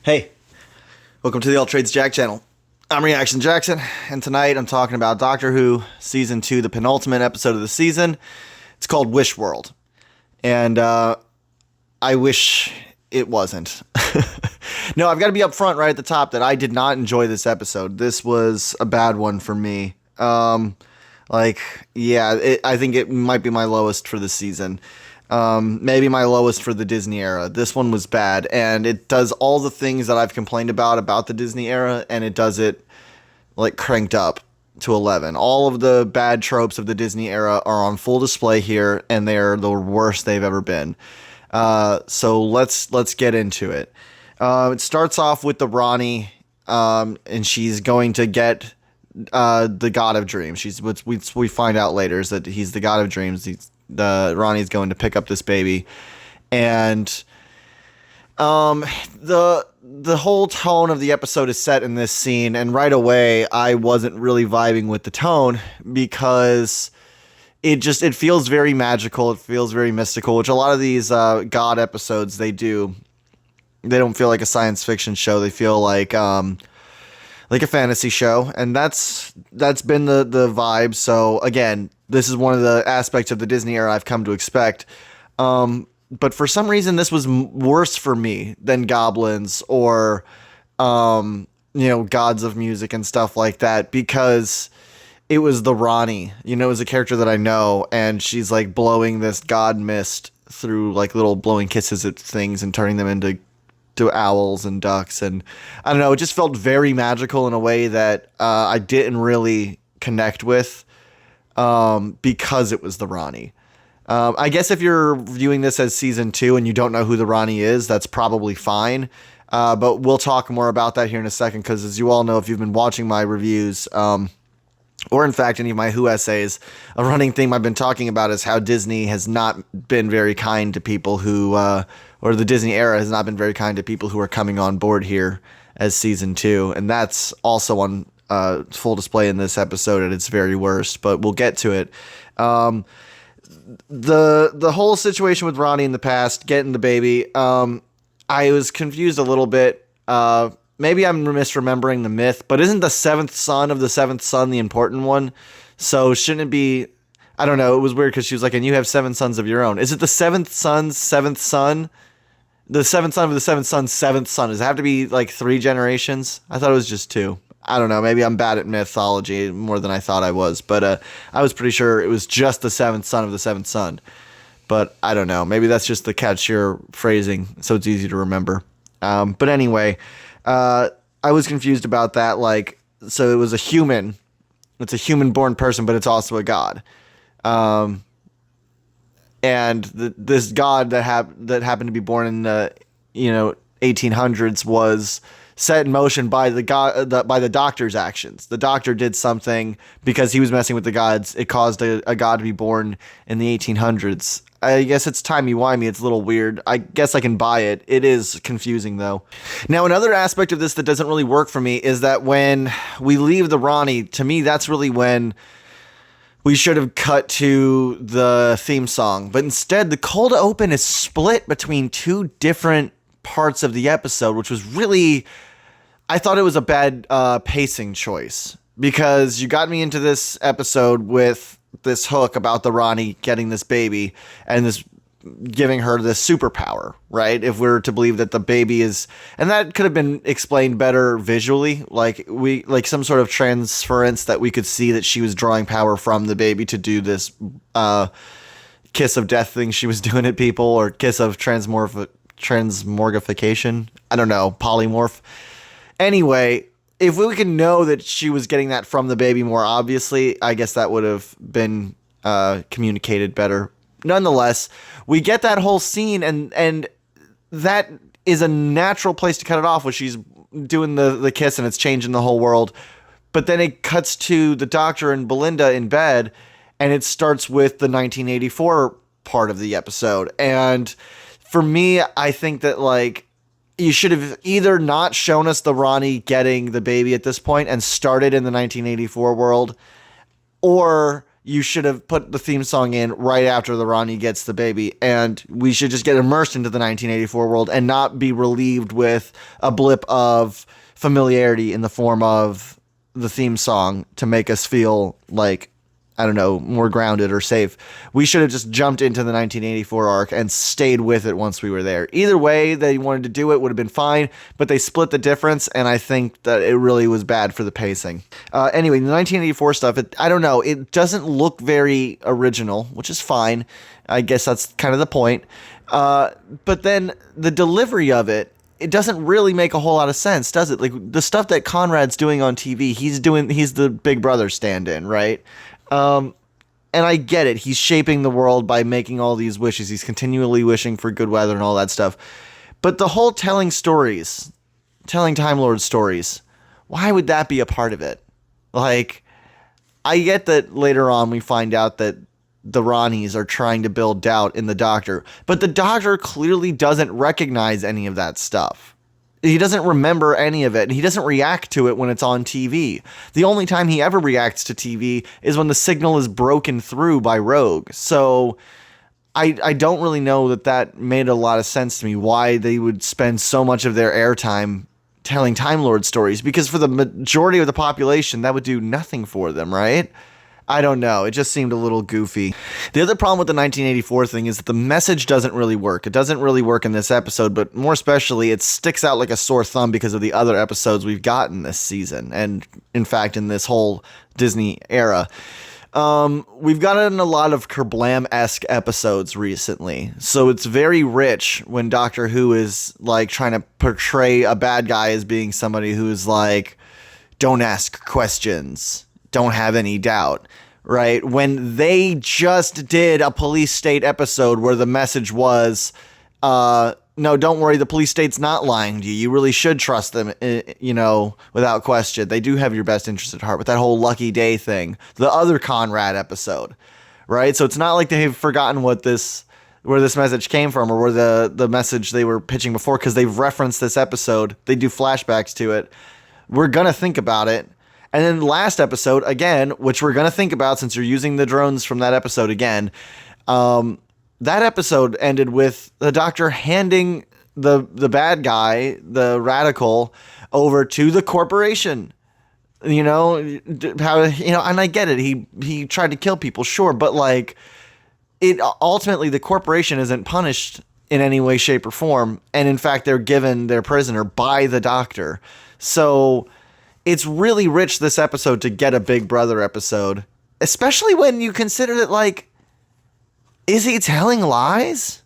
Hey, welcome to the All Trades Jack channel. I'm Reaction Jackson, and tonight I'm talking about Doctor Who Season 2, the penultimate episode of the season. It's called Wish World, and I wish it wasn't. No, I've got to be upfront right at the top that I did not enjoy this episode. This was a bad one for me. I think it might be my lowest for the season. Maybe my lowest for the Disney era. This one was bad, and it does all the things that I've complained about the Disney era, and it does it like cranked up to 11. All of the bad tropes of the Disney era are on full display here, and they're the worst they've ever been. So let's get into it. It starts off with the Rani, and she's going to get the God of Dreams. We find out later is that he's the God of Dreams. Rani's going to pick up this baby, and the whole tone of the episode is set in this scene, and right away I wasn't really vibing with the tone because it feels very magical, it feels very mystical, which a lot of these God episodes they do. They don't feel like a science fiction show, they feel like a fantasy show, and that's been the vibe. So again, this is one of the aspects of the Disney era I've come to expect. But for some reason, this was worse for me than Goblins or, Gods of Music and stuff like that, because it was the Rani, it was a character that I know, and she's like blowing this god mist through like little blowing kisses at things and turning them into owls and ducks. And I don't know, it just felt very magical in a way that I didn't really connect with. Because it was the Rani. I guess if you're viewing this as season 2 and you don't know who the Rani is, that's probably fine. But we'll talk more about that here in a second, because as you all know, if you've been watching my reviews, or in fact any of my Who essays, a running theme I've been talking about is how Disney has not been very kind to people who, or the Disney era has not been very kind to people who are coming on board here as season 2. And that's also on full display in this episode at its very worst, but we'll get to it. The whole situation with Rani in the past, getting the baby, I was confused a little bit. Maybe I'm misremembering the myth, but isn't the seventh son of the seventh son the important one? So shouldn't it be, I don't know, it was weird because she was like, and you have 7 sons of your own. Is it the seventh son's seventh son? The seventh son of the seventh son's seventh son. Does it have to be like 3 generations? I thought it was just 2. I don't know, maybe I'm bad at mythology more than I thought I was, but I was pretty sure it was just the 7th son of the 7th son. But I don't know, maybe that's just the catchier phrasing, so it's easy to remember. But anyway, I was confused about that, so it was a human, it's a human-born person, but it's also a god. And this god that happened to be born in the 1800s was set in motion by by the Doctor's actions. The Doctor did something because he was messing with the gods. It caused a god to be born in the 1800s. I guess it's timey-wimey. It's a little weird. I guess I can buy it. It is confusing, though. Now, another aspect of this that doesn't really work for me is that when we leave the Rani, to me, that's really when we should have cut to the theme song. But instead, the cold open is split between 2 different parts of the episode, which was really, I thought it was a bad pacing choice, because you got me into this episode with this hook about the Rani getting this baby and this giving her this superpower, right? If we're to believe that the baby is, and that could have been explained better visually, like some sort of transference that we could see that she was drawing power from the baby to do this kiss of death thing she was doing at people, or kiss of transmorgification. I don't know, polymorph. Anyway, if we can know that she was getting that from the baby more obviously, I guess that would have been communicated better. Nonetheless, we get that whole scene, and that is a natural place to cut it off, when she's doing the kiss and it's changing the whole world. But then it cuts to the Doctor and Belinda in bed, and it starts with the 1984 part of the episode. And for me, I think that you should have either not shown us the Rani getting the baby at this point and started in the 1984 world, or you should have put the theme song in right after the Rani gets the baby, and we should just get immersed into the 1984 world and not be relieved with a blip of familiarity in the form of the theme song to make us feel like, I don't know, more grounded or safe. We should have just jumped into the 1984 arc and stayed with it once we were there. Either way they wanted to do it would have been fine, but they split the difference, and I think that it really was bad for the pacing. Anyway, the 1984 stuff, I don't know, it doesn't look very original, which is fine. I guess that's kind of the point. But then the delivery of it doesn't really make a whole lot of sense, does it? Like, the stuff that Conrad's doing on TV, he's the Big Brother stand-in, right? And I get it. He's shaping the world by making all these wishes. He's continually wishing for good weather and all that stuff. But the whole telling Time Lord stories, why would that be a part of it? Like, I get that later on we find out that the Ranis are trying to build doubt in the Doctor, but the Doctor clearly doesn't recognize any of that stuff. He doesn't remember any of it, and he doesn't react to it when it's on TV. The only time he ever reacts to TV is when the signal is broken through by Rogue. So I don't really know that made a lot of sense to me, why they would spend so much of their airtime telling Time Lord stories, because for the majority of the population, that would do nothing for them, right? I don't know. It just seemed a little goofy. The other problem with the 1984 thing is that the message doesn't really work. It doesn't really work in this episode, but more especially, it sticks out like a sore thumb because of the other episodes we've gotten this season, and in fact, in this whole Disney era. We've gotten a lot of Kerblam-esque episodes recently, so it's very rich when Doctor Who is like trying to portray a bad guy as being somebody who's like, don't ask questions, don't have any doubt, right? When they just did a police state episode where the message was, no, don't worry, the police state's not lying to you. You really should trust them, without question. They do have your best interest at heart, with that whole Lucky Day thing, the other Conrad episode, right? So it's not like they've forgotten where this message came from, or where the message they were pitching before, because they've referenced this episode. They do flashbacks to it. We're going to think about it. And then last episode, again, which we're going to think about since you're using the drones from that episode again, that episode ended with the Doctor handing the bad guy, the radical, over to the corporation. And I get it. He tried to kill people, sure, but like, it ultimately, the corporation isn't punished in any way, shape, or form, and in fact, they're given their prisoner by the Doctor. So it's really rich, this episode, to get a Big Brother episode, especially when you consider that, like, is he telling lies?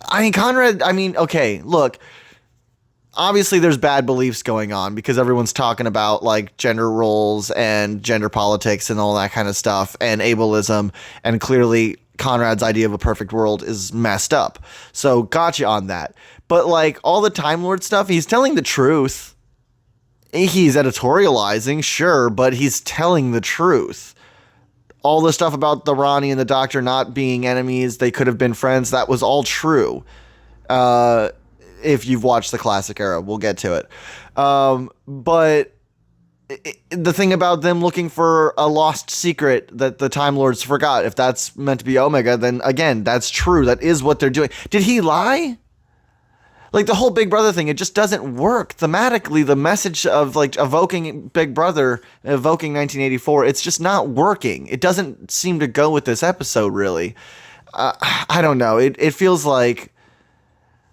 Conrad, okay, look, obviously there's bad beliefs going on because everyone's talking about, like, gender roles and gender politics and all that kind of stuff and ableism, and clearly Conrad's idea of a perfect world is messed up. So gotcha on that. But, like, all the Time Lord stuff, he's telling the truth. He's editorializing, sure, but he's telling the truth. All the stuff about the Rani and the Doctor not being enemies, they could have been friends, that was all true. If you've watched the classic era, we'll get to it. But the thing about them looking for a lost secret that the Time Lords forgot, if that's meant to be Omega, then again, that's true. That is what they're doing. Did he lie? Like, the whole Big Brother thing, it just doesn't work. Thematically, the message of, like, evoking Big Brother, evoking 1984, it's just not working. It doesn't seem to go with this episode, really. I don't know. It feels like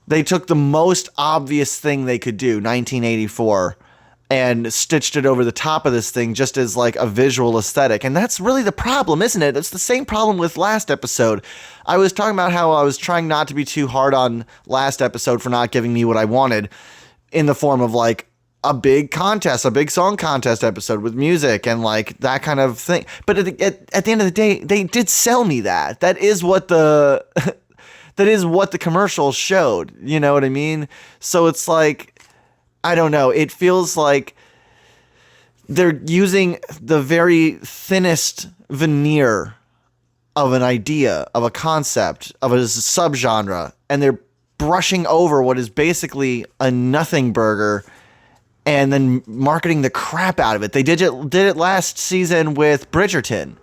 they took the most obvious thing they could do, 1984, and stitched it over the top of this thing just as, like, a visual aesthetic. And that's really the problem, isn't it? It's the same problem with last episode. I was talking about how I was trying not to be too hard on last episode for not giving me what I wanted in the form of, like, a big contest, a big song contest episode with music and, like, that kind of thing. But at the end of the day, they did sell me that. That is what the commercials showed. You know what I mean? So it's like, I don't know. It feels like they're using the very thinnest veneer of an idea, of a concept, of a subgenre, and they're brushing over what is basically a nothing burger and then marketing the crap out of it. They did it last season with Bridgerton.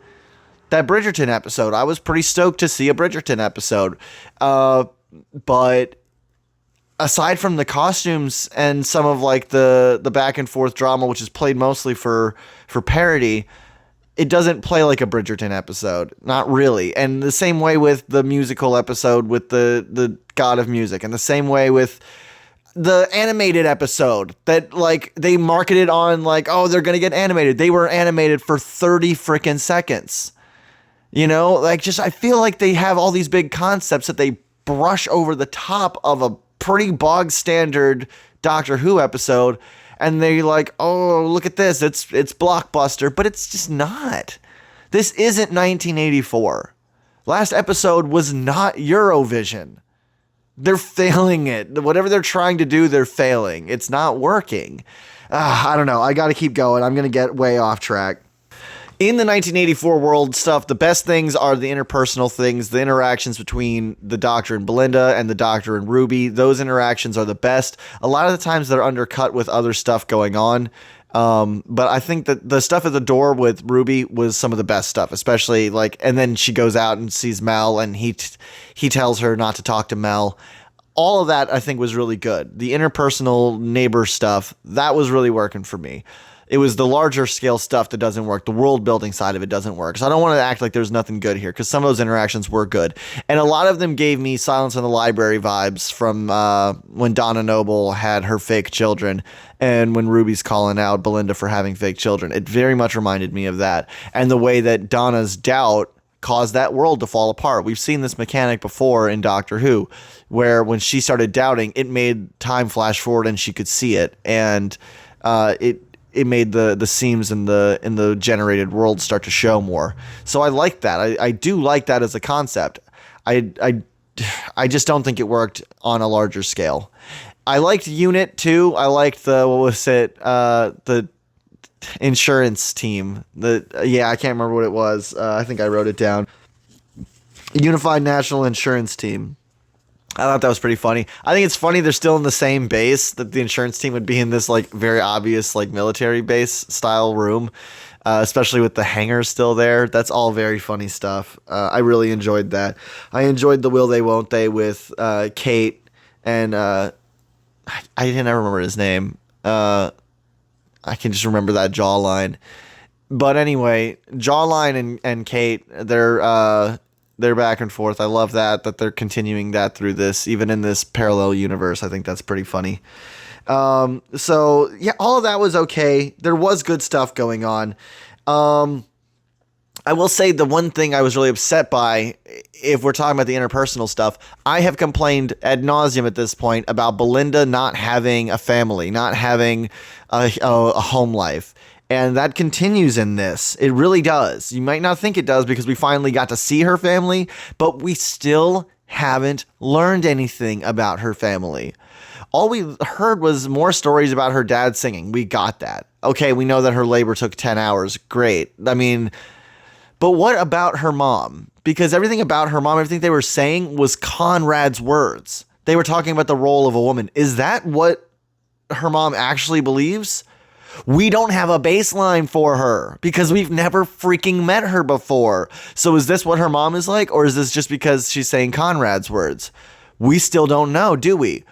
That Bridgerton episode, I was pretty stoked to see a Bridgerton episode. But aside from the costumes and some of like the back and forth drama, which is played mostly for parody, it doesn't play like a Bridgerton episode. Not really. And the same way with the musical episode with the God of Music, and the same way with the animated episode that like they marketed on like, oh, they're going to get animated. They were animated for 30 freaking seconds. You know, like just I feel like they have all these big concepts that they brush over the top of a pretty bog standard Doctor Who episode, and they're like, oh, look at this, it's blockbuster, but it's just not. This isn't 1984. Last episode was not Eurovision. They're failing it. Whatever they're trying to do, they're failing. It's not working. I don't know. I got to keep going. I'm going to get way off track. In the 1984 world stuff, the best things are the interpersonal things, the interactions between the Doctor and Belinda and the Doctor and Ruby. Those interactions are the best. A lot of the times they're undercut with other stuff going on. But I think that the stuff at the door with Ruby was some of the best stuff, especially like, and then she goes out and sees Mel and he tells her not to talk to Mel. All of that I think was really good. The interpersonal neighbor stuff, that was really working for me. It was the larger scale stuff that doesn't work. The world building side of it doesn't work. So I don't want to act like there's nothing good here, because some of those interactions were good. And a lot of them gave me Silence in the Library vibes from when Donna Noble had her fake children and when Ruby's calling out Belinda for having fake children. It very much reminded me of that. And the way that Donna's doubt caused that world to fall apart. We've seen this mechanic before in Doctor Who, where when she started doubting, it made time flash forward and she could see it. And it made the seams in the generated world start to show more. So I like that. I do like that as a concept. I just don't think it worked on a larger scale. I liked Unit too. I liked the insurance team. I can't remember what it was. I think I wrote it down. Unified National Insurance Team. I thought that was pretty funny. I think it's funny they're still in the same base, that the insurance team would be in this like very obvious like military base style room, especially with the hangars still there. That's all very funny stuff. I really enjoyed that. I enjoyed the will they won't they with Kate and I didn't ever remember his name. I can just remember that jawline. But anyway, jawline and Kate, they're back and forth. I love that they're continuing that through this, even in this parallel universe. I think that's pretty funny. So yeah, all of that was okay. There was good stuff going on. I will say the one thing I was really upset by, if we're talking about the interpersonal stuff, I have complained ad nauseum at this point about Belinda not having a family, not having a home life. And that continues in this. It really does. You might not think it does because we finally got to see her family, but we still haven't learned anything about her family. All we heard was more stories about her dad singing. We got that. Okay, we know that her labor took 10 hours. Great. I mean, but what about her mom? Because everything about her mom, everything they were saying was Conrad's words. They were talking about the role of a woman. Is that what her mom actually believes? We don't have a baseline for her because we've never freaking met her before. So is this what her mom is like? Or is this just because she's saying Conrad's words? We still don't know, do we?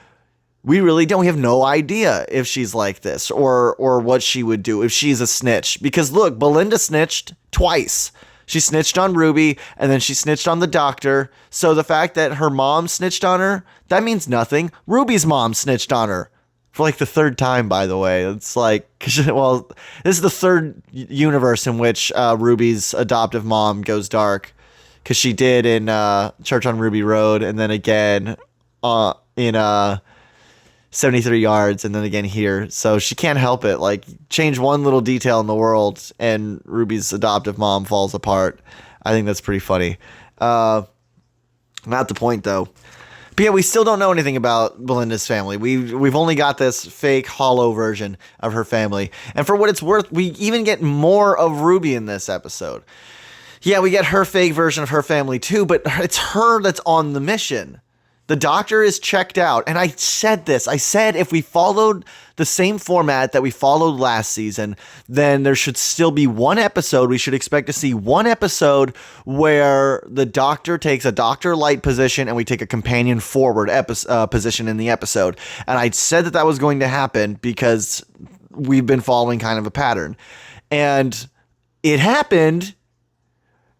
We really don't. We have no idea if she's like this or what she would do if she's a snitch. Because look, Belinda snitched twice. She snitched on Ruby and then she snitched on the Doctor. So the fact that her mom snitched on her, that means nothing. Ruby's mom snitched on her. For like the third time, by the way. It's like, well, this is the third universe in which Ruby's adoptive mom goes dark. Because she did in Church on Ruby Road, and then again in 73 Yards, and then again here. So she can't help it. Like, change one little detail in the world, and Ruby's adoptive mom falls apart. I think that's pretty funny. Not the point, though. But yeah, we still don't know anything about Belinda's family. We've only got this fake hollow version of her family. And for what it's worth, we even get more of Ruby in this episode. Yeah, we get her fake version of her family too, but it's her that's on the mission. The Doctor is checked out. And I said this. I said if we followed the same format that we followed last season, then there should still be one episode. We should expect to see one episode where the Doctor takes a Doctor Light position and we take a companion forward position in the episode. And I said that was going to happen because we've been following kind of a pattern. And it happened.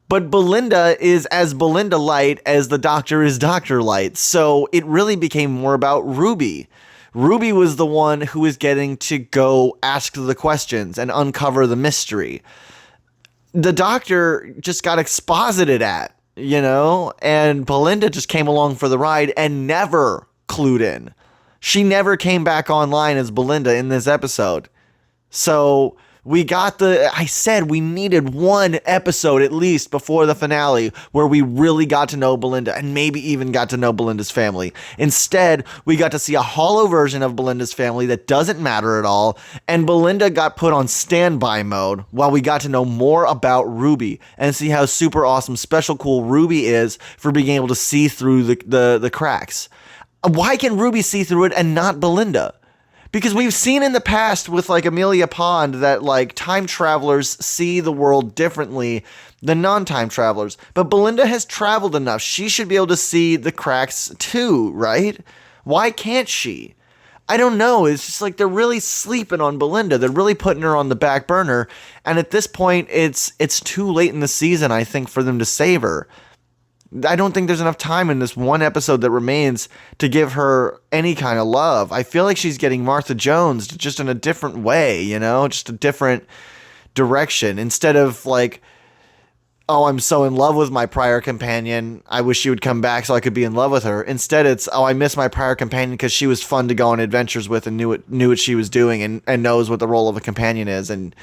But Belinda is as Belinda Light as the Doctor is Doctor Light. So it really became more about Ruby. Ruby was the one who was getting to go ask the questions and uncover the mystery. The Doctor just got exposited at, and Belinda just came along for the ride and never clued in. She never came back online as Belinda in this episode. So I said we needed one episode at least before the finale where we really got to know Belinda and maybe even got to know Belinda's family. Instead, we got to see a hollow version of Belinda's family that doesn't matter at all, and Belinda got put on standby mode while we got to know more about Ruby and see how super awesome, special, cool Ruby is for being able to see through the cracks. Why can Ruby see through it and not Belinda? Because we've seen in the past with like Amelia Pond that like time travelers see the world differently than non-time travelers. But Belinda has traveled enough. She should be able to see the cracks too, right? Why can't she? I don't know. It's just like they're really sleeping on Belinda. They're really putting her on the back burner. And at this point, it's too late in the season, I think, for them to save her. I don't think there's enough time in this one episode that remains to give her any kind of love. I feel like she's getting Martha Jones just in a different way, just a different direction. Instead of like, oh, I'm so in love with my prior companion, I wish she would come back so I could be in love with her. Instead, it's, oh, I miss my prior companion because she was fun to go on adventures with and knew what she was doing and knows what the role of a companion is. And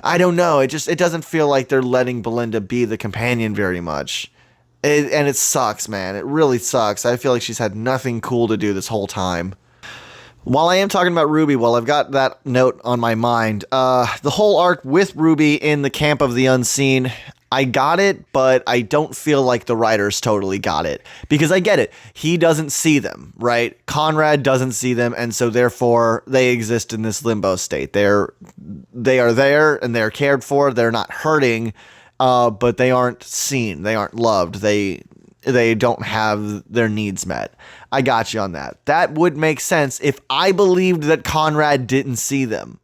I don't know. It doesn't feel like they're letting Belinda be the companion very much. And it sucks, man. It really sucks. I feel like she's had nothing cool to do this whole time. While I am talking about Ruby, while I've got that note on my mind, the whole arc with Ruby in the Camp of the Unseen, I got it, but I don't feel like the writers totally got it. Because I get it. He doesn't see them, right? Conrad doesn't see them, and so therefore they exist in this limbo state. They are there, and they're cared for. They're not hurting. But they aren't seen. They aren't loved. They don't have their needs met. I got you on that. That would make sense if I believed that Conrad didn't see them.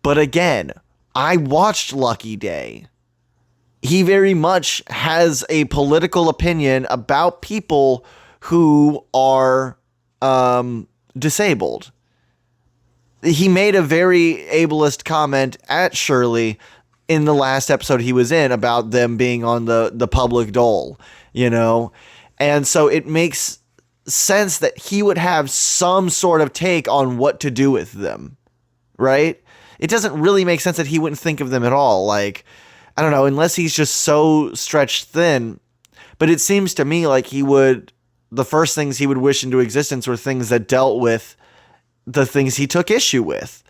But again, I watched Lucky Day. He very much has a political opinion about people who are disabled. He made a very ableist comment at Shirley in the last episode he was in about them being on the public dole, And so it makes sense that he would have some sort of take on what to do with them, right? It doesn't really make sense that he wouldn't think of them at all. Like, I don't know, unless he's just so stretched thin. But it seems to me like the first things he would wish into existence were things that dealt with the things he took issue with.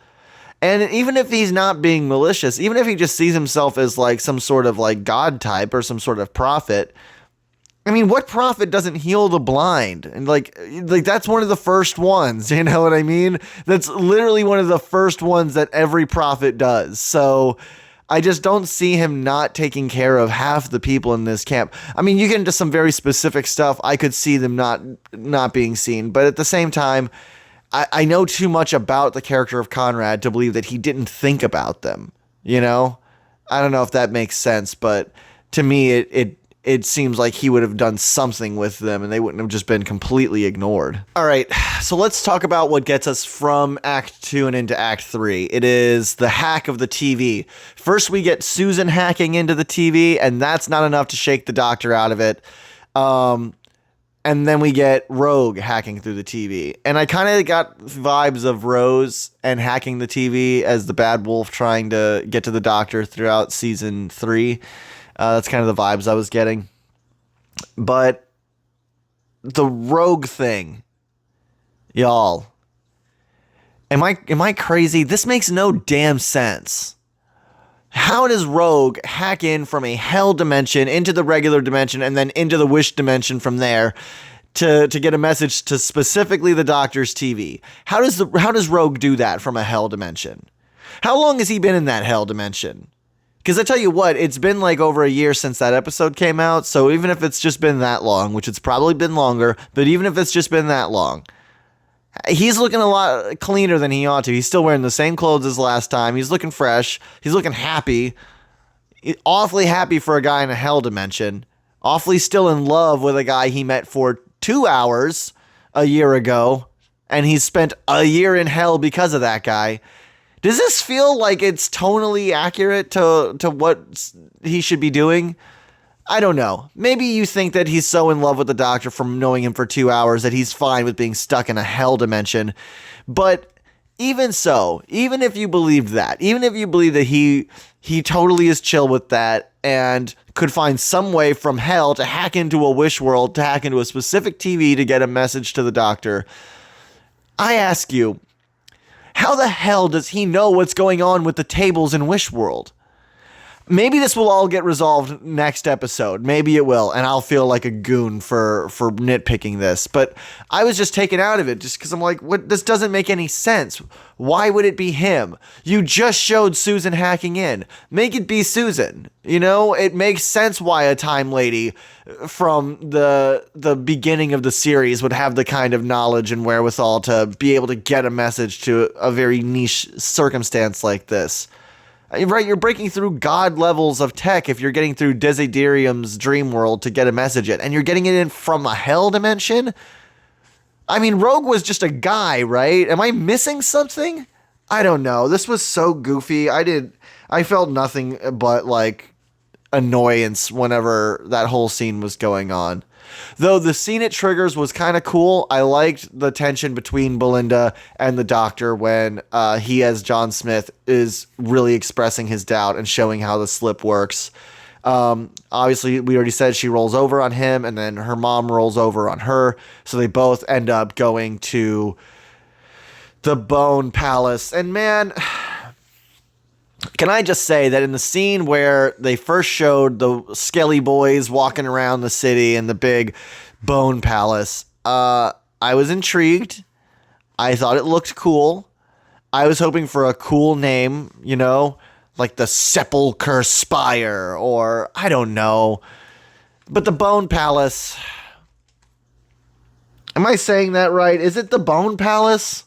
And even if he's not being malicious, even if he just sees himself as like some sort of like God type or some sort of prophet, I mean, what prophet doesn't heal the blind? And like that's one of the first ones, you know what I mean? That's literally one of the first ones that every prophet does. So I just don't see him not taking care of half the people in this camp. I mean, you get into some very specific stuff. I could see them not being seen, but at the same time, I know too much about the character of Conrad to believe that he didn't think about them, I don't know if that makes sense, but to me, it seems like he would have done something with them and they wouldn't have just been completely ignored. All right, so let's talk about what gets us from Act 2 and into Act 3. It is the hack of the TV. First, we get Susan hacking into the TV, and that's not enough to shake the Doctor out of it. And then we get Rogue hacking through the TV. And I kind of got vibes of Rose and hacking the TV as the bad wolf trying to get to the Doctor throughout season 3. That's kind of the vibes I was getting. But the Rogue thing, y'all, am I crazy? This makes no damn sense. How does Rogue hack in from a hell dimension into the regular dimension and then into the wish dimension from there to get a message to specifically the Doctor's TV. How does Rogue do that from a hell dimension? How long has he been in that hell dimension? Because I tell you what, it's been like over a year since that episode came out, so even if it's just been that long, which it's probably been longer, but even if it's just been that long, he's looking a lot cleaner than he ought to. He's still wearing the same clothes as last time. He's looking fresh. He's looking happy. Awfully happy for a guy in a hell dimension. Awfully still in love with a guy he met for 2 hours a year ago, and he's spent a year in hell because of that guy. Does this feel like it's tonally accurate to what he should be doing? I don't know. Maybe you think that he's so in love with the Doctor from knowing him for 2 hours that he's fine with being stuck in a hell dimension. But even so, even if you believed that, even if you believe that he totally is chill with that and could find some way from hell to hack into a wish world, to hack into a specific TV to get a message to the Doctor, I ask you, how the hell does he know what's going on with the tables in Wish World? Maybe this will all get resolved next episode. Maybe it will, and I'll feel like a goon for nitpicking this. But I was just taken out of it just because I'm like, what? This doesn't make any sense. Why would it be him? You just showed Susan hacking in. Make it be Susan. You know, it makes sense why a time lady from the beginning of the series would have the kind of knowledge and wherewithal to be able to get a message to a very niche circumstance like this. Right, you're breaking through God levels of tech if you're getting through Desiderium's dream world to get a message in, and you're getting it in from a hell dimension? I mean, Rogue was just a guy, right? Am I missing something? I don't know. This was so goofy. I felt nothing but like annoyance whenever that whole scene was going on. Though the scene it triggers was kind of cool. I liked the tension between Belinda and the Doctor when he, as John Smith, is really expressing his doubt and showing how the slip works. Obviously, we already said she rolls over on him, and then her mom rolls over on her. So they both end up going to the Bone Palace. And man, can I just say that in the scene where they first showed the Skelly boys walking around the city in the big Bone Palace, I was intrigued. I thought it looked cool. I was hoping for a cool name, you know, like the Sepulchre Spire, or I don't know. But the Bone Palace, am I saying that right? Is it the Bone Palace?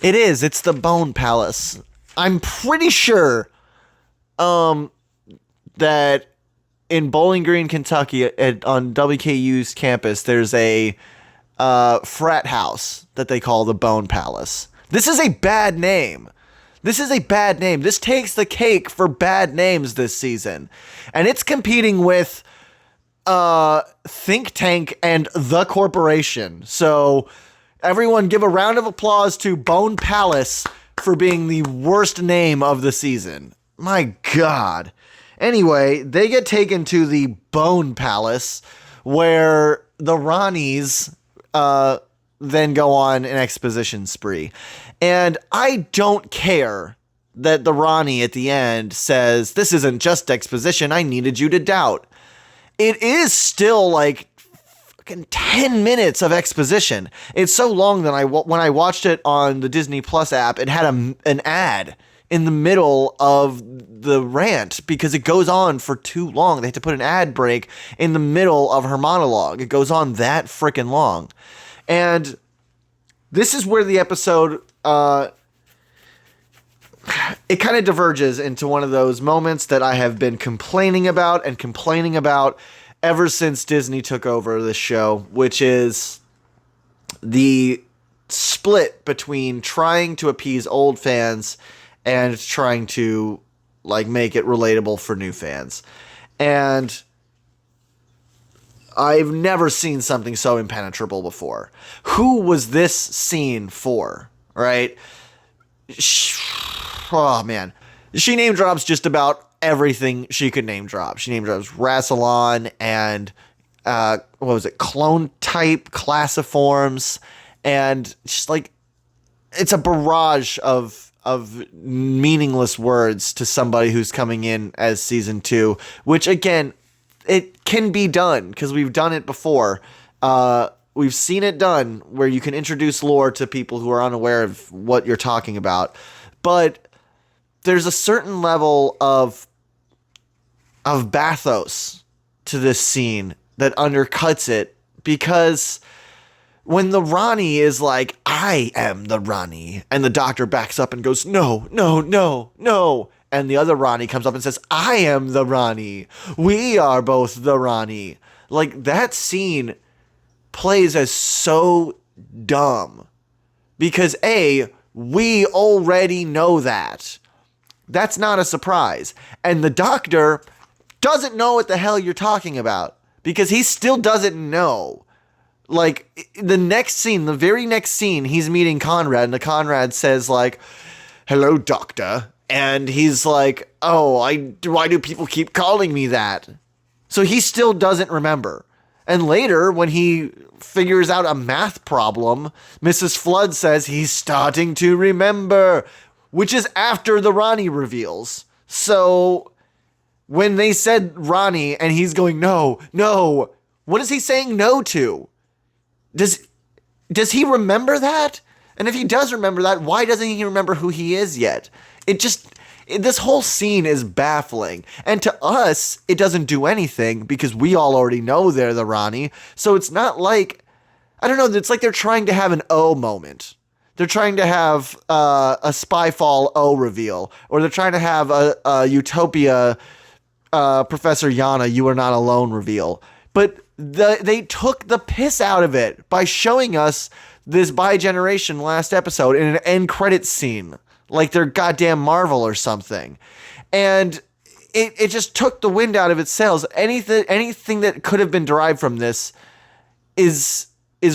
It is. It's the Bone Palace. I'm pretty sure that in Bowling Green, Kentucky, on WKU's campus, there's a frat house that they call the Bone Palace. This is a bad name. This is a bad name. This takes the cake for bad names this season. And it's competing with Think Tank and The Corporation. So everyone give a round of applause to Bone Palace for being the worst name of the season. My God. Anyway, they get taken to the Bone Palace, where the Ranis then go on an exposition spree. And I don't care that the Rani at the end says, "This isn't just exposition, I needed you to doubt." It is still like 10 minutes of exposition. It's so long that when I watched it on the Disney Plus app, it had an ad in the middle of the rant because it goes on for too long. They had to put an ad break in the middle of her monologue. It goes on that freaking long. And this is where the episode, it kind of diverges into one of those moments that I have been complaining about ever since Disney took over this show, which is the split between trying to appease old fans and trying to like make it relatable for new fans. And I've never seen something so impenetrable before. Who was this scene for, right? Oh man. She name drops just about everything she could name drop. She name drops Rassilon and what was it? Clone type classiforms, and just like it's a barrage of meaningless words to somebody who's coming in as season 2, which again, it can be done because we've done it before. We've seen it done where you can introduce lore to people who are unaware of what you're talking about. But there's a certain level of bathos to this scene that undercuts it, because when the Rani is like, I am the Rani, and the doctor backs up and goes, no, no, no, no, and the other Rani comes up and says, I am the Rani, we are both the Rani. Like, that scene plays as so dumb, because we already know that. That's not a surprise. And the doctor doesn't know what the hell you're talking about, because he still doesn't know. Like, the next scene, the very next scene, he's meeting Conrad, and the Conrad says, like, hello, doctor. And he's like, oh, why do people keep calling me that? So he still doesn't remember. And later, when he figures out a math problem, Mrs. Flood says he's starting to remember, which is after the Rani reveals. So when they said Rani and he's going, no, no, what is he saying no to? Does he remember that? And if he does remember that, why doesn't he remember who he is yet? This whole scene is baffling. And to us, it doesn't do anything because we all already know they're the Rani. So it's not like, I don't know, it's like they're trying to have an O moment. They're trying to have a Spyfall O reveal. Or they're trying to have a Utopia Professor Yana, you are not alone reveal. But they took the piss out of it by showing us this bi-generation last episode in an end credits scene, like they're goddamn Marvel or something. And it just took the wind out of its sails. Anything that could have been derived from this is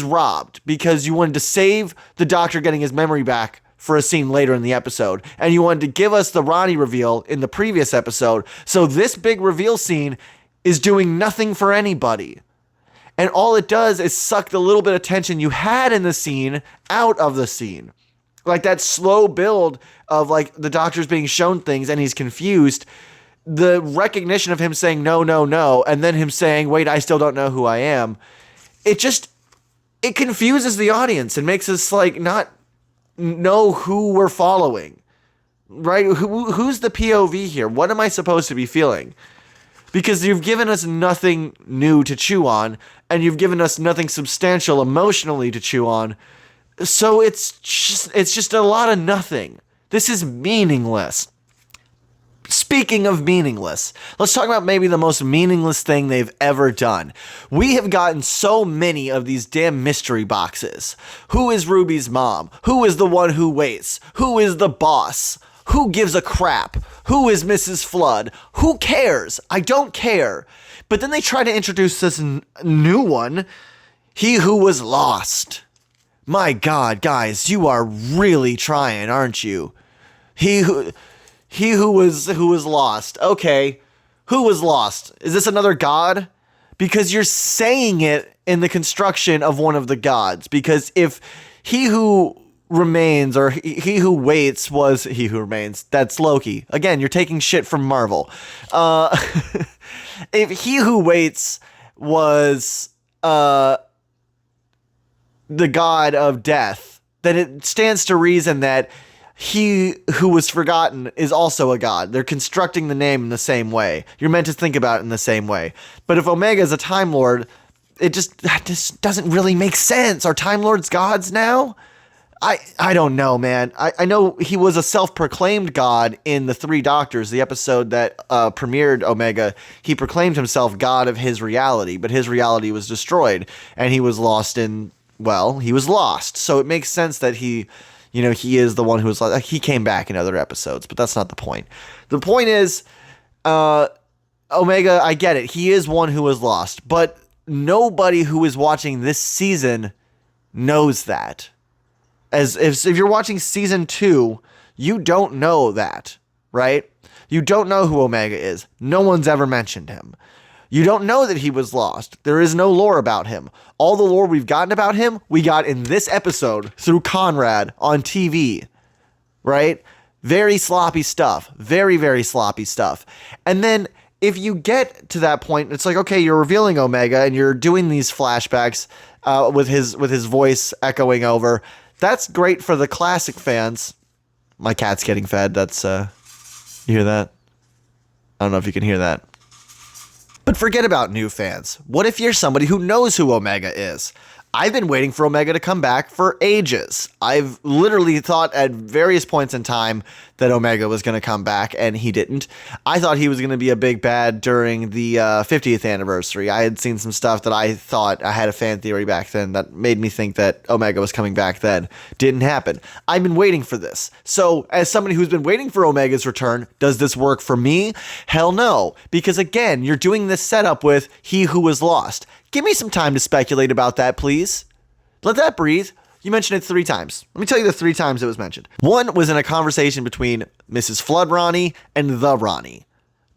robbed, because you wanted to save the doctor getting his memory back for a scene later in the episode, and you wanted to give us the Rani reveal in the previous episode. So this big reveal scene is doing nothing for anybody. And all it does is suck the little bit of tension you had in the scene out of the scene. Like that slow build of like the doctor's being shown things and he's confused. The recognition of him saying no, no, no, and then him saying, wait, I still don't know who I am. It confuses the audience and makes us like not know who we're following. Right? Who's the POV here? What am I supposed to be feeling? Because you've given us nothing new to chew on, and you've given us nothing substantial emotionally to chew on. So it's just a lot of nothing. This is meaningless. Speaking of meaningless, let's talk about maybe the most meaningless thing they've ever done. We have gotten so many of these damn mystery boxes. Who is Ruby's mom? Who is the one who waits? Who is the boss? Who gives a crap? Who is Mrs. Flood? Who cares? I don't care. But then they try to introduce this new one. He who was lost. My God, guys, you are really trying, aren't you? He who was lost. Okay, who was lost? Is this another god? Because you're saying it in the construction of one of the gods. Because if he who remains or he who waits was he who remains, that's Loki. Again, you're taking shit from Marvel. If he who waits was the god of death, then it stands to reason that he who was forgotten is also a god. They're constructing the name in the same way. You're meant to think about it in the same way. But if Omega is a Time Lord, that just doesn't really make sense. Are Time Lords gods now? I don't know, man. I know he was a self-proclaimed god in The Three Doctors, the episode that premiered Omega. He proclaimed himself god of his reality, but his reality was destroyed, and he was lost he was lost. So it makes sense that he is the one who was lost. He came back in other episodes, but that's not the point. The point is, Omega, I get it. He is one who was lost, but nobody who is watching this season knows that. If you're watching season 2, you don't know that, right? You don't know who Omega is. No one's ever mentioned him. You don't know that he was lost. There is no lore about him. All the lore we've gotten about him, we got in this episode through Conrad on TV, right? Very sloppy stuff. Very, very sloppy stuff. And then if you get to that point, it's like, okay, you're revealing Omega and you're doing these flashbacks with his voice echoing over. That's great for the classic fans. My cat's getting fed. That's you hear that? I don't know if you can hear that. But forget about new fans. What if you're somebody who knows who Omega is? I've been waiting for Omega to come back for ages. I've literally thought at various points in time that Omega was going to come back, and he didn't. I thought he was going to be a big bad during the 50th anniversary. I had seen some stuff that I thought, I had a fan theory back then that made me think that Omega was coming back then. Didn't happen. I've been waiting for this. So, as somebody who's been waiting for Omega's return, does this work for me? Hell no. Because again, you're doing this setup with He Who Was Lost. Give me some time to speculate about that, please. Let that breathe. You mentioned it 3 times. Let me tell you the 3 times it was mentioned. One was in a conversation between Mrs. Flood Rani and the Rani.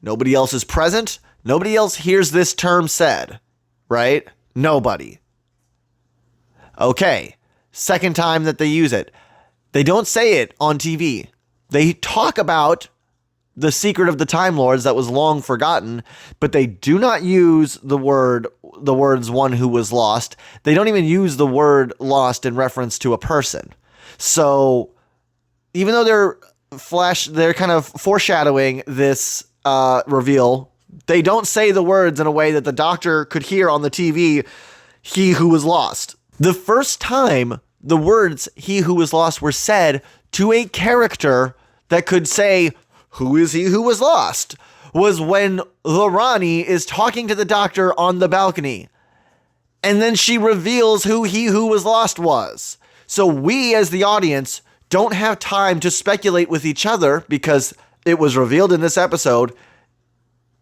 Nobody else is present. Nobody else hears this term said, right? Nobody. Okay. Second time that they use it. They don't say it on TV. They talk about the secret of the Time Lords that was long forgotten, but they do not use the words one who was lost. They don't even use the word lost in reference to a person. So even though they're kind of foreshadowing this reveal, they don't say the words in a way that the Doctor could hear on the TV, he who was lost. The first time the words he who was lost were said to a character that could say, who is he who was lost? Was when the Rani is talking to the Doctor on the balcony. And then she reveals who he who was lost was. So we as the audience don't have time to speculate with each other because it was revealed in this episode.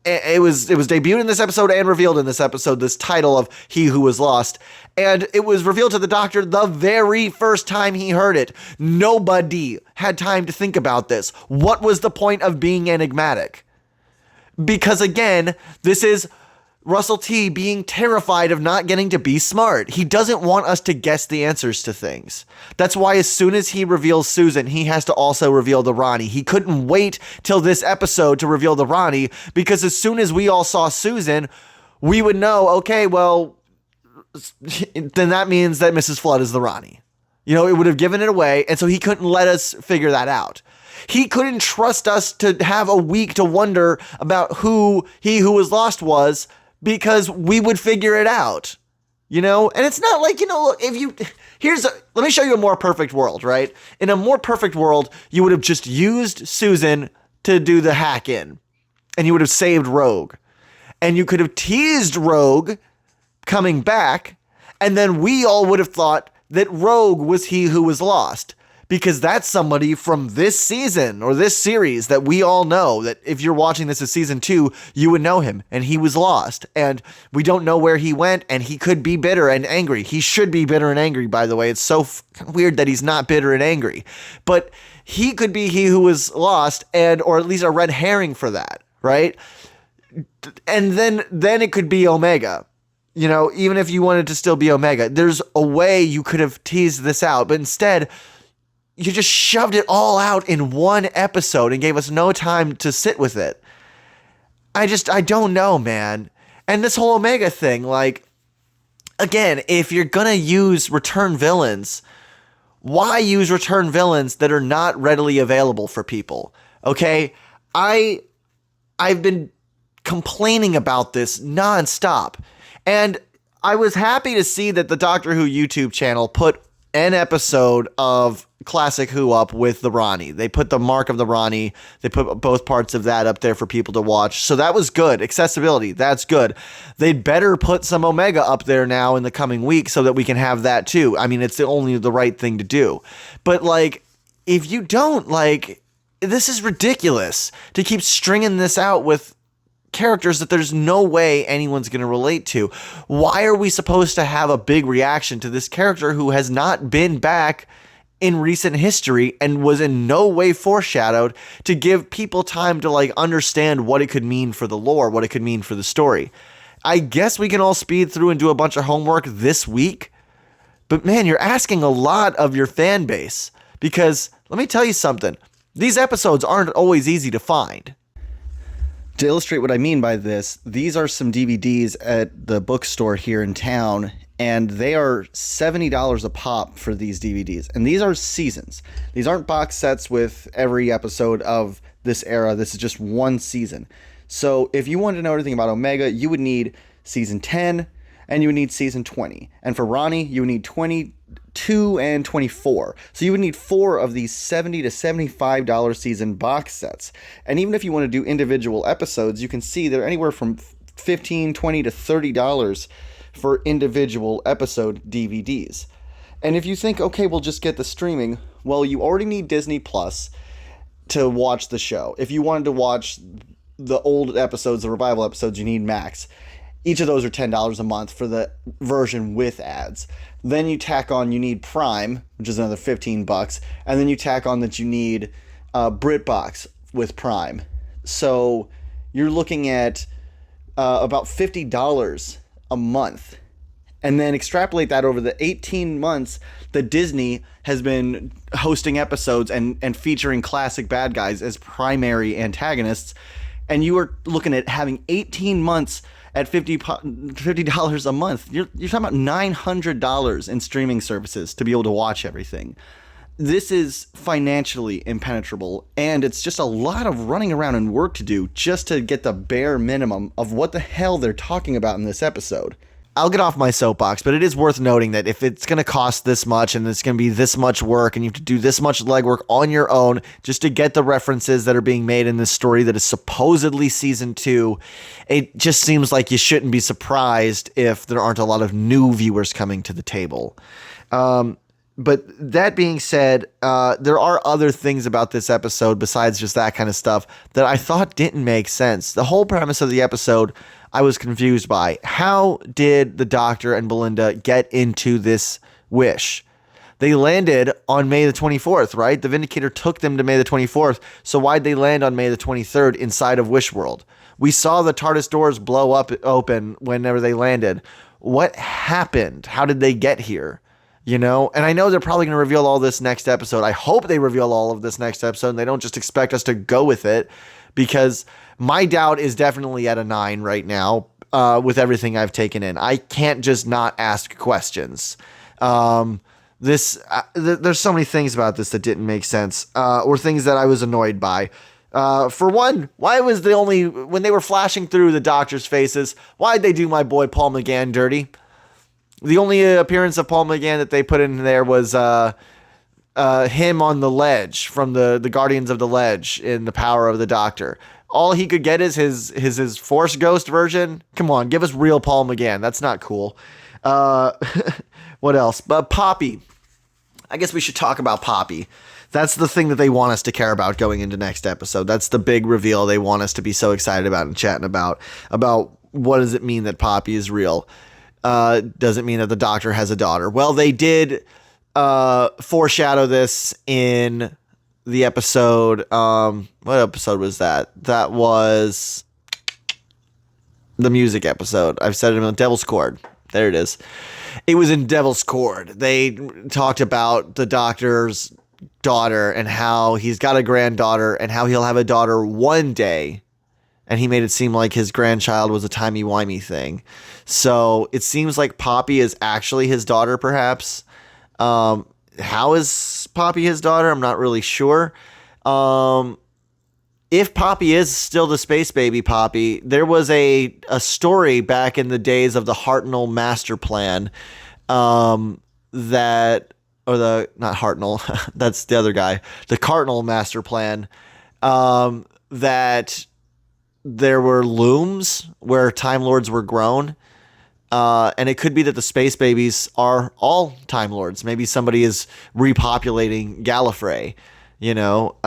It was debuted in this episode and revealed in this episode, this title of He Who Was Lost. And it was revealed to the Doctor the very first time he heard it. Nobody had time to think about this. What was the point of being enigmatic? Because again, this is Russell T being terrified of not getting to be smart. He doesn't want us to guess the answers to things. That's why as soon as he reveals Susan, he has to also reveal the Rani. He couldn't wait till this episode to reveal the Rani, because as soon as we all saw Susan, we would know, okay, well, then that means that Mrs. Flood is the Rani. You know, it would have given it away, and so he couldn't let us figure that out. He couldn't trust us to have a week to wonder about who he who was lost was, because we would figure it out, you know? And it's not like, you know, look, let me show you a more perfect world, right? In a more perfect world, you would have just used Susan to do the hack in, and you would have saved Rogue. And you could have teased Rogue coming back, and then we all would have thought that Rogue was he who was lost. Because that's somebody from this season or this series that we all know, that if you're watching this as season 2, you would know him, and he was lost, and we don't know where he went, and he could be bitter and angry. He should be bitter and angry, by the way. It's so weird that he's not bitter and angry, but he could be he who was lost, or at least a red herring for that, right? And then it could be Omega. You know, even if you wanted to still be Omega, there's a way you could have teased this out, but instead you just shoved it all out in one episode and gave us no time to sit with it. I don't know, man. And this whole Omega thing, like, again, if you're gonna use return villains, why use return villains that are not readily available for people? Okay? I've been complaining about this nonstop. And I was happy to see that the Doctor Who YouTube channel put an episode of Classic Who up with the Rani. They put the Mark of the Rani. They put both parts of that up there for people to watch. So that was good. Accessibility, that's good. They'd better put some Omega up there now in the coming week so that we can have that too. I mean, it's only the right thing to do. But like, if you don't, like, this is ridiculous to keep stringing this out with characters that there's no way anyone's going to relate to. Why are we supposed to have a big reaction to this character who has not been back in recent history and was in no way foreshadowed to give people time to like understand what it could mean for the lore, what it could mean for the story? I guess we can all speed through and do a bunch of homework this week, but man, you're asking a lot of your fan base, because let me tell you something. These episodes aren't always easy to find. To illustrate what I mean by this, these are some DVDs at the bookstore here in town, and they are $70 a pop for these DVDs. And these are seasons. These aren't box sets with every episode of this era. This is just one season. So if you wanted to know everything about Omega, you would need season 10 and you would need season 20. And for Rani, you would need 22 and 24. So you would need 4 of these $70 to $75 season box sets. And even if you want to do individual episodes, you can see they're anywhere from $15, $20 to $30 for individual episode DVDs. And if you think, okay, we'll just get the streaming, well, you already need Disney Plus to watch the show. If you wanted to watch the old episodes, the revival episodes, you need Max. Each of those are $10 a month for the version with ads. Then you tack on, you need Prime, which is another $15, and then you tack on that you need BritBox with Prime. So you're looking at about $50 a month. And then extrapolate that over the 18 months that Disney has been hosting episodes and featuring classic bad guys as primary antagonists. And you are looking at having 18 months at $50 a month. You're talking about $900 in streaming services to be able to watch everything. This is financially impenetrable, and it's just a lot of running around and work to do just to get the bare minimum of what the hell they're talking about in this episode. I'll get off my soapbox, but it is worth noting that if it's going to cost this much and it's going to be this much work and you have to do this much legwork on your own just to get the references that are being made in this story that is supposedly season 2, it just seems like you shouldn't be surprised if there aren't a lot of new viewers coming to the table. But that being said, there are other things about this episode besides just that kind of stuff that I thought didn't make sense. The whole premise of the episode I was confused by. How did the Doctor and Belinda get into this wish? They landed on May the 24th, right? The Vindicator took them to May the 24th. So why'd they land on May the 23rd inside of Wish World? We saw the TARDIS doors blow up open whenever they landed. What happened? How did they get here? You know, and I know they're probably going to reveal all this next episode. I hope they reveal all of this next episode and they don't just expect us to go with it, because my doubt is definitely at a 9 right now with everything I've taken in. I can't just not ask questions. There's so many things about this that didn't make sense or things that I was annoyed by. For one, why was when they were flashing through the Doctor's faces, why'd they do my boy Paul McGann dirty? The only appearance of Paul McGann that they put in there was him on the ledge from the Guardians of the Ledge in The Power of the Doctor. All he could get is his Force Ghost version. Come on, give us real Paul McGann. That's not cool. What else? But Poppy. I guess we should talk about Poppy. That's the thing that they want us to care about going into next episode. That's the big reveal they want us to be so excited about and chatting about what does it mean that Poppy is real. Does it mean that the Doctor has a daughter? Well, they did foreshadow this in the episode. What episode was that? That was the music episode. I've said it in Devil's Chord. There it is. It was in Devil's Chord. They talked about the Doctor's daughter and how he's got a granddaughter and how he'll have a daughter one day. And he made it seem like his grandchild was a timey-wimey thing. So it seems like Poppy is actually his daughter, perhaps. How is Poppy his daughter? I'm not really sure. If Poppy is still the space baby Poppy, there was a story back in the days of the Hartnell master plan not Hartnell, that's the other guy, the Cartnell master plan, that there were looms where Time Lords were grown. And it could be that the space babies are all Time Lords. Maybe somebody is repopulating Gallifrey. You know,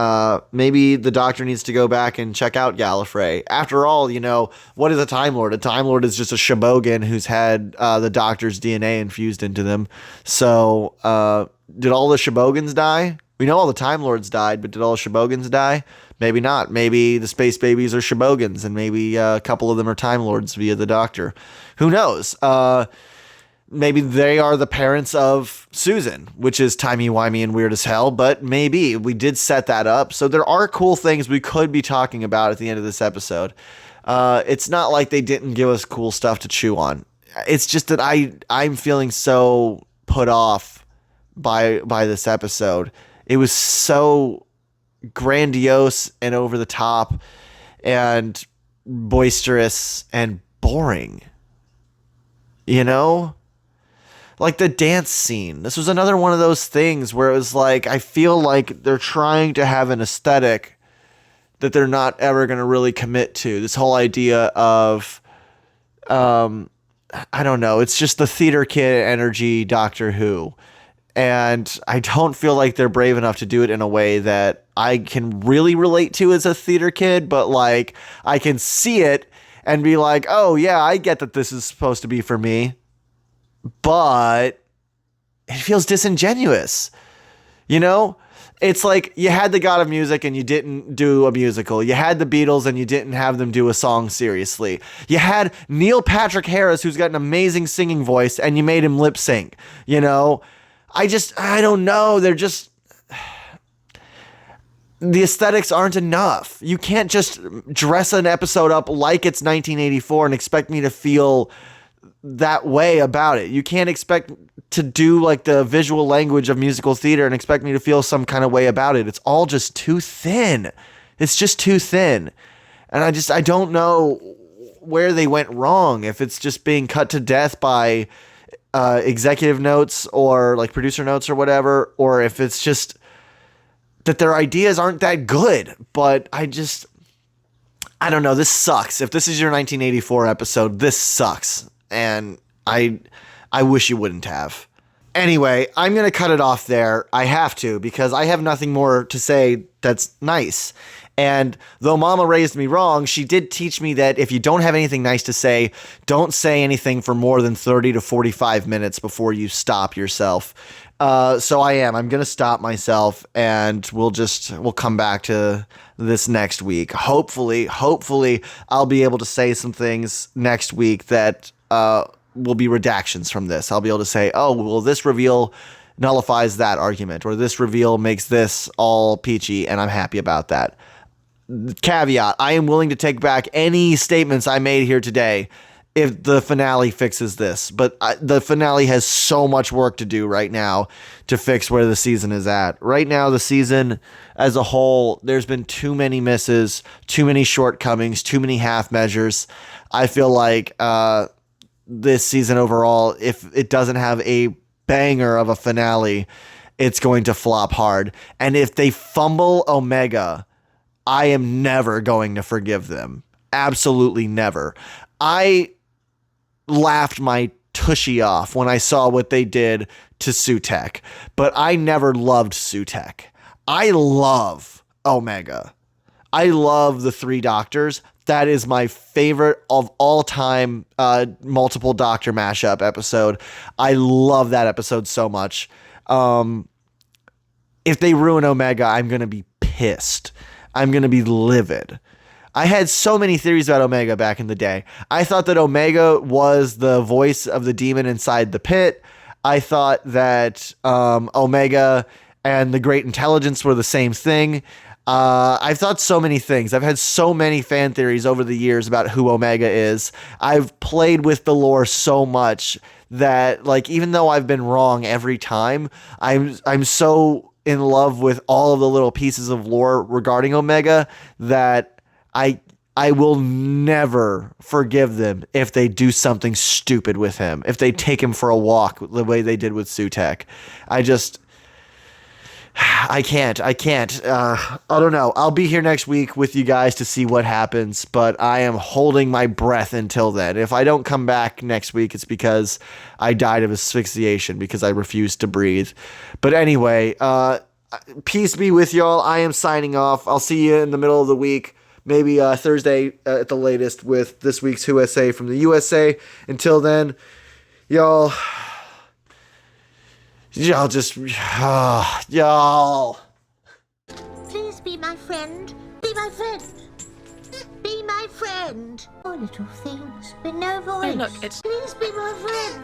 maybe the Doctor needs to go back and check out Gallifrey. After all, you know, what is a Time Lord? A Time Lord is just a Shimogan who's had the Doctor's DNA infused into them. So, did all the Shimogans die? We know all the Time Lords died, but did all the Shimogans die? Maybe not. Maybe the space babies are Shimogans, and maybe a couple of them are Time Lords via the Doctor. Who knows? Maybe they are the parents of Susan, which is timey-wimey and weird as hell, but maybe we did set that up. So there are cool things we could be talking about at the end of this episode. It's not like they didn't give us cool stuff to chew on. It's just that I'm feeling so put off by this episode. It was so grandiose and over the top and boisterous and boring. You know? Like the dance scene. This was another one of those things where it was like, I feel like they're trying to have an aesthetic that they're not ever going to really commit to. This whole idea of, I don't know, it's just the theater kid energy Doctor Who. And I don't feel like they're brave enough to do it in a way that I can really relate to as a theater kid, but like I can see it and be like, oh yeah, I get that this is supposed to be for me. But it feels disingenuous, you know? It's like you had the God of Music and you didn't do a musical. You had the Beatles and you didn't have them do a song seriously. You had Neil Patrick Harris, who's got an amazing singing voice, and you made him lip sync, you know? I don't know. They're just... The aesthetics aren't enough. You can't just dress an episode up like it's 1984 and expect me to feel that way about it. You can't expect to do like the visual language of musical theater and expect me to feel some kind of way about it. It's all just too thin. It's just too thin. And I don't know where they went wrong, if it's just being cut to death by executive notes or like producer notes or whatever, or if it's just that their ideas aren't that good. But I don't know. This sucks. If this is your 1984 episode, this sucks. And I wish you wouldn't have. Anyway, I'm going to cut it off there. I have to, because I have nothing more to say that's nice. And though Mama raised me wrong, she did teach me that if you don't have anything nice to say, don't say anything for more than 30 to 45 minutes before you stop yourself. So I'm going to stop myself, and we'll come back to this next week. Hopefully I'll be able to say some things next week that will be redactions from this. I'll be able to say, oh, well, this reveal nullifies that argument, or this reveal makes this all peachy, and I'm happy about that. Caveat, I am willing to take back any statements I made here today if the finale fixes this. But the finale has so much work to do right now to fix where the season is at. Right now, the season as a whole, there's been too many misses, too many shortcomings, too many half measures. I feel like this season overall, if it doesn't have a banger of a finale, it's going to flop hard. And if they fumble Omega, I am never going to forgive them. Absolutely never. I laughed my tushy off when I saw what they did to Sutek, but I never loved Sutek. I love Omega. I love the Three Doctors. That is my favorite of all time multiple Doctor mashup episode. I love that episode so much. If they ruin Omega, I'm going to be pissed. I'm going to be livid. I had so many theories about Omega back in the day. I thought that Omega was the voice of the demon inside the pit. I thought that Omega and the Great Intelligence were the same thing. I've thought so many things. I've had so many fan theories over the years about who Omega is. I've played with the lore so much that, like, even though I've been wrong every time, I'm so in love with all of the little pieces of lore regarding Omega that I will never forgive them if they do something stupid with him, if they take him for a walk the way they did with Sutek. I can't. I don't know. I'll be here next week with you guys to see what happens, but I am holding my breath until then. If I don't come back next week, it's because I died of asphyxiation because I refused to breathe. But anyway, peace be with y'all. I am signing off. I'll see you in the middle of the week, maybe Thursday at the latest, with this week's Who SA from the USA. Until then, y'all just, y'all. Please be my friend. Be my friend. Be my friend. Oh, little things with no voice. Hey, look, it's... Please be my friend.